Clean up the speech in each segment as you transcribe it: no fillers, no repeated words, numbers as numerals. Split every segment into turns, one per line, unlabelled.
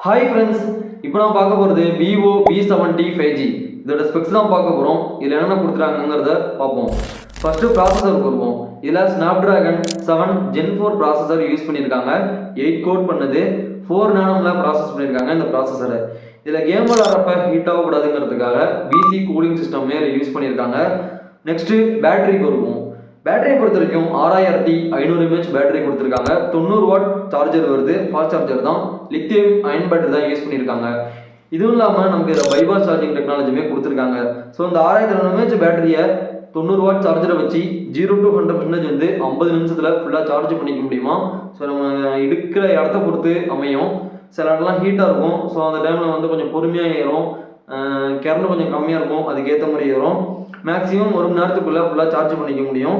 Hi friends, இப்போ நான் பார்க்க போகிறது விவோ V70 5G. இதோட ஸ்பெக்ஸ் தான் பார்க்க போகிறோம். இதில் என்னென்ன கொடுத்துருக்காங்கிறத பார்ப்போம். ஃபஸ்ட்டு ப்ராசஸர் வருவோம். இதில் ஸ்னாப்ட்ராகன் 7 Gen 4 ப்ராசஸர் யூஸ் பண்ணியிருக்காங்க. 8 கோட் பண்ணுது, 4 நானோமில் ப்ராசஸ் பண்ணியிருக்காங்க இந்த ப்ராசஸரை. இதில் கேம் விளாட்றப்ப ஹீட் ஆகக்கூடாதுங்கிறதுக்காக பிசி கூலிங் சிஸ்டமே யூஸ் பண்ணியிருக்காங்க. நெக்ஸ்ட்டு பேட்டரிக்கு வருவோம். பேட்டரியை பொறுத்த வரைக்கும் 6500 mAh பேட்டரி கொடுத்துருக்காங்க. 90 வாட் சார்ஜர் வருது, ஃபாஸ்ட் சார்ஜர் தான். லித்தியம் அயன் பேட்டரி தான் யூஸ் பண்ணியிருக்காங்க. இதுவும் இல்லாமல் நமக்கு இதில் பைபாஸ் சார்ஜிங் டெக்னாலஜியுமே கொடுத்துருக்காங்க. ஸோ இந்த 6500 mAh பேட்டரியை 90 வாட் சார்ஜரை வச்சு 0 to 100% வந்து 50 நிமிஷத்தில் ஃபுல்லாக சார்ஜ் பண்ணிக்க முடியுமா. ஸோ நம்ம எடுக்கிற இடத்த பொறுத்து அமையும். சில இடம்லாம் ஹீட்டாக இருக்கும். ஸோ அந்த டைமில் வந்து கொஞ்சம் பொறுமையாக ஏறும், கரண்ட் கொஞ்சம் கம்மியாக இருக்கும், அதுக்கேற்ற மாதிரி ஏறும். மேக்ஸிமம் 1 மணி நேரத்துக்குள்ளே ஃபுல்லாக சார்ஜ் பண்ணிக்க முடியும்.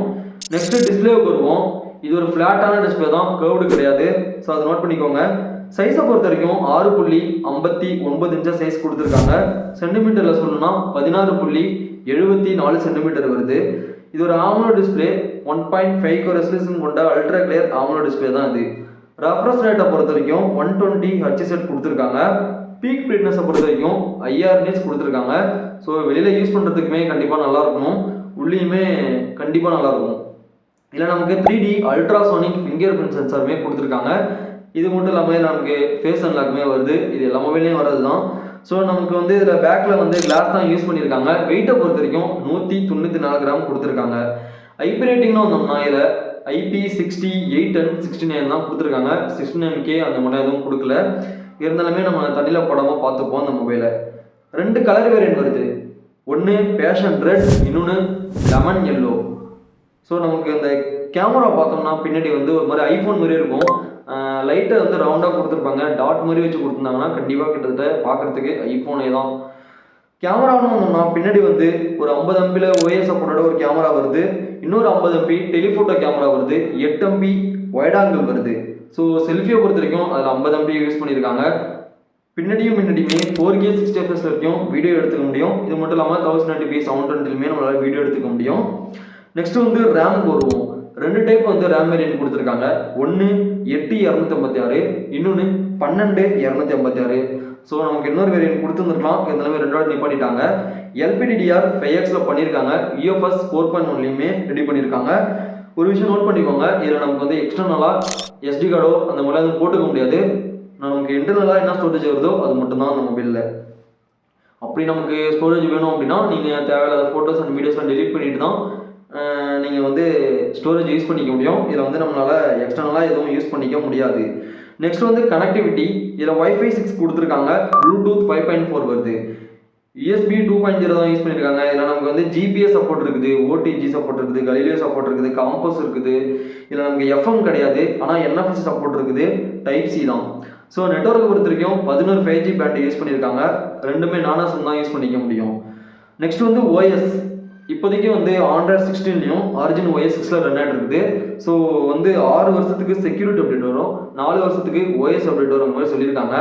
நெக்ஸ்ட்டு டிஸ்பிளேவுக்கு வருவோம். இது ஒரு ஃப்ளாட்டான டிஸ்பிளே தான், கர்வ்டு கிடையாது. ஸோ அதை நோட் பண்ணிக்கோங்க. சைஸை பொறுத்த வரைக்கும் 6.59 இன்ச்சஸ் சைஸ் கொடுத்துருக்காங்க. சென்டிமீட்டரில் சொல்லணும்னா 16.74 சென்டிமீட்டர் வருது. இது ஒரு ஆம்லோ டிஸ்பிளே, 1.5 ரெசல்யூஷன் கொண்ட அல்ட்ரா கிளியர் ஆம்லோ டிஸ்பிளே தான் இது. ரெஃப்ரெஷ் ரேட்டை பொறுத்த வரைக்கும் 120 Hz கொடுத்துருக்காங்க. பீக் பிரைட்னஸை பொறுத்த வரைக்கும் 5000 nits கொடுத்துருக்காங்க. ஸோ வெளியில் யூஸ் பண்ணுறதுக்குமே கண்டிப்பாக நல்லாயிருக்கும், உள்ளேயுமே கண்டிப்பாக நல்லாயிருக்கும். இல்லை நமக்கு 3D அல்ட்ராசோனிக் ஃபிங்கர் பிரிண்ட் சென்சாருமே கொடுத்துருக்காங்க. இது மட்டும் இல்லாமல் நமக்கு ஃபேஸ் அன்லாக்குமே வருது. இது எல்லா மொபைல்லையும் வரது தான். ஸோ நமக்கு வந்து இதில் பேக்கில் வந்து கிளாஸ் தான் யூஸ் பண்ணியிருக்காங்க. வெயிட்டை பொறுத்த வரைக்கும் 194 கிராம் கொடுத்துருக்காங்க. ஐபி ரேட்டிங்னு வந்தோம்னா இதில் IP60, 810, 69 தான் கொடுத்துருக்காங்க. 69K அந்த மாதிரி எதுவும் கொடுக்கல. இருந்தாலுமே நம்ம தண்ணியில் போடாமல் பார்த்துப்போம். அந்த மொபைலை 2 கலர் வேரியன்ட் வருது. ஒன்று பேஷன் ரெட், இன்னொன்று லெமன் எல்லோ. ஸோ நமக்கு இந்த கேமரா பார்த்தோம்னா பின்னாடி வந்து ஒரு மாதிரி ஐஃபோன் மாதிரியே இருக்கும். லைட்டை வந்து ரவுண்டாக கொடுத்துருப்பாங்க, டாட் மாதிரி வச்சு கொடுத்துருந்தாங்கன்னா கண்டிப்பாக கிட்டத்தட்ட பார்க்குறதுக்கு ஐஃபோனே தான். கேமரான்னு வந்தோம்னா பின்னாடி வந்து ஒரு 50 MP OIS சப்போர்ட்டோட ஒரு கேமரா வருது. இன்னொரு 50 MP டெலிஃபோட்டோ கேமரா வருது. 8 MP வைட் ஆங்கிள் வருது. ஸோ செல்ஃபியை பொறுத்த வரைக்கும் அதில் 50 MP யூஸ் பண்ணியிருக்காங்க. பின்னாடியும் 4K 60 fps வரைக்கும் வீடியோ எடுத்துக்க முடியும். இது மட்டும் இல்லாமல் 1080p 720 நம்மளால் வீடியோ எடுத்துக்க முடியும். நெக்ஸ்ட் வந்து ரேம் வருவோம். 2 டைப் வந்து ரேம் வேரியன்ட் கொடுத்துருக்காங்க. ஒன்று 8256, இன்னொன்று 12256. ஸோ நமக்கு இன்னொரு வேரியன்ட் கொடுத்துருந்துருக்கலாம், இருந்தாலுமே 2 நிப்பாட்டிட்டாங்க. LPDDR5X பண்ணியிருக்காங்க. UFS 4.1லையுமே ரெடி பண்ணியிருக்காங்க. ஒரு விஷயம் நோட் பண்ணிக்கோங்க, இதில் நமக்கு வந்து எக்ஸ்டர்னலாக SD கார்டோ அந்த மாதிரிலாம் எதுவும் போட்டுக்க முடியாது. நமக்கு இன்டர்னலாக என்ன ஸ்டோரேஜ் வருதோ அது மட்டும்தான் அந்த மொபைலில். அப்படி நமக்கு ஸ்டோரேஜ் வேணும் அப்படின்னா நீங்கள் தேவையில்லாத ஃபோட்டோஸ் அண்ட் வீடியோஸ்லாம் டெலிட் பண்ணிட்டு தான் நீங்கள் வந்து ஸ்டோரேஜ் யூஸ் பண்ணிக்க முடியும். இதில் வந்து நம்மளால் எக்ஸ்டர்னலாக எதுவும் யூஸ் பண்ணிக்க முடியாது. நெக்ஸ்ட் வந்து கனெக்டிவிட்டி. இதில் Wi-Fi 6 கொடுத்துருக்காங்க. ப்ளூடூத் 5.4 வருது. USB 2.0 தான் யூஸ் பண்ணியிருக்காங்க. இதில் நமக்கு வந்து GPS சப்போர்ட் இருக்குது, OTG சப்போர்ட் இருக்குது, கலீலியோ சப்போர்ட் இருக்குது, காம்பஸ் இருக்குது. இதில் நமக்கு FM கிடையாது, ஆனால் NFC சப்போர்ட் இருக்குது. Type C தான். ஸோ நெட்வொர்க்கை பொறுத்த வரைக்கும் 11 5G பேண்ட் யூஸ் பண்ணியிருக்காங்க. ரெண்டுமே நானா சிம் தான் யூஸ் பண்ணிக்க முடியும். நெக்ஸ்ட் வந்து OS. இப்போதைக்கு வந்து Android 16லையும் Origin OS 6ல ரன் ஆகிட்டு இருக்குது. ஸோ வந்து 6 வருஷத்துக்கு செக்யூரிட்டி அப்டேட் வரும், 4 வருஷத்துக்கு OS அப்டேட் வரும் மாதிரி சொல்லியிருக்காங்க.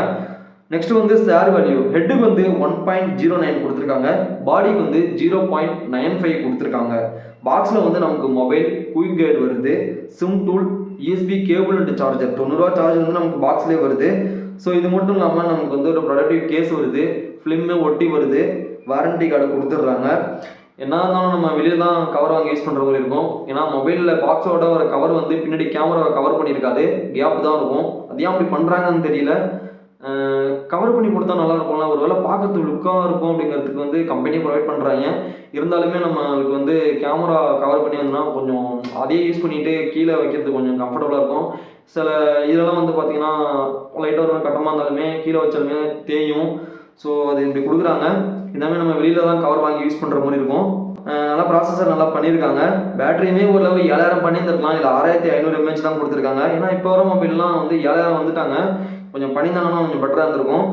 நெக்ஸ்ட் வந்து ஷேர் வேல்யூ. ஹெட்டுக்கு வந்து 1.09 கொடுத்துருக்காங்க, பாடிக்கு வந்து 0.95 கொடுத்துருக்காங்க. பாக்ஸில் வந்து நமக்கு மொபைல், குயிக் கைடு வருது, sim tool, USB cable and charger. 90 ரூபா சார்ஜ் வந்து நமக்கு பாக்ஸ்லேயே வருது. ஸோ இது மட்டும் இல்லாமல் நமக்கு வந்து ஒரு ப்ரொடக்டிவ் கேஸ் வருது, ஃபிலிமே ஒட்டி வருது, வாரண்டி கார்டு கொடுத்துட்றாங்க. என்ன இருந்தாலும் நம்ம வெளியில் தான் கவர் வாங்கி யூஸ் பண்ணுற மாதிரி இருக்கும். ஏன்னா மொபைலில் பாக்ஸோட ஒரு கவர் வந்து பின்னாடி கேமராவை கவர் பண்ணியிருக்காது, கேப் தான் இருக்கும். அது ஏன் அப்படி பண்ணுறாங்கன்னு தெரியல. கவர் பண்ணி கொடுத்தா நல்லா இருக்கும்ல, ஒரு வேளை பார்க்கறதுக்கு லுக்காக இருக்கும் அப்படிங்கிறதுக்கு வந்து கம்பெனியை ப்ரொவைட் பண்ணுறாங்க. இருந்தாலுமே நம்மளுக்கு வந்து கேமரா கவர் பண்ணி வந்தோம்னா கொஞ்சம் அதே யூஸ் பண்ணிவிட்டு கீழே வைக்கிறதுக்கு கொஞ்சம் கம்ஃபர்டபுளாக இருக்கும். சில இதெல்லாம் வந்து பார்த்திங்கன்னா லைட்டாக ஒரு கட்டமாக இருந்தாலுமே கீழே வச்சாலுமே தேயும். ஸோ அது இப்படி கொடுக்குறாங்க. எல்லாமே நம்ம வெளியில் தான் கவர் வாங்கி யூஸ் பண்ணுற மாதிரி இருக்கும். நல்லா ப்ராசஸர் நல்லா பண்ணியிருக்காங்க. பேட்டரியுமே ஓரளவு 7000 பண்ணியிருந்துருக்கலாம். இல்லை 6500 mAh தான் கொடுத்துருக்காங்க. ஏன்னா இப்போ வர மொபைல்லாம் வந்து 7000 வந்துட்டாங்க. கொஞ்சம் பண்ணியிருந்தாங்கன்னா கொஞ்சம் பெட்டராக இருந்திருக்கும்.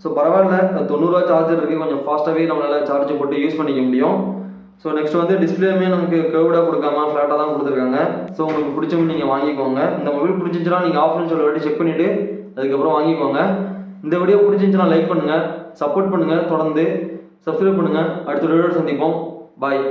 ஸோ பரவாயில்ல, 90 ரூபா சார்ஜர் இருக்குது, கொஞ்சம் ஃபாஸ்ட்டாகவே நம்மளால் சார்ஜ் போட்டு யூஸ் பண்ணிக்க முடியும். ஸோ நெக்ஸ்ட் வந்து டிஸ்பிளேமே நமக்கு கர்வ்டாக கொடுக்காம ஃப்ளாட்டாக தான் கொடுத்துருக்காங்க. ஸோ உங்களுக்கு பிடிச்சவங்க நீங்கள் வாங்கிக்கோங்க. இந்த மொபைல் பிடிச்சிருந்துச்சுன்னா நீங்கள் ஆஃப்லைன் சொல்ல வாட்டி செக் பண்ணிவிட்டு அதுக்கப்புறம் வாங்கிக்கோங்க. இந்த வீடியோ பிடிச்சிருந்துச்சுன்னா லைக் பண்ணுங்கள், சப்போர்ட் பண்ணுங்கள், தொடர்ந்து சப்ஸ்கிரைப் பண்ணுங்கள். அடுத்த வீடியோவில் சந்திப்போம். பாய்.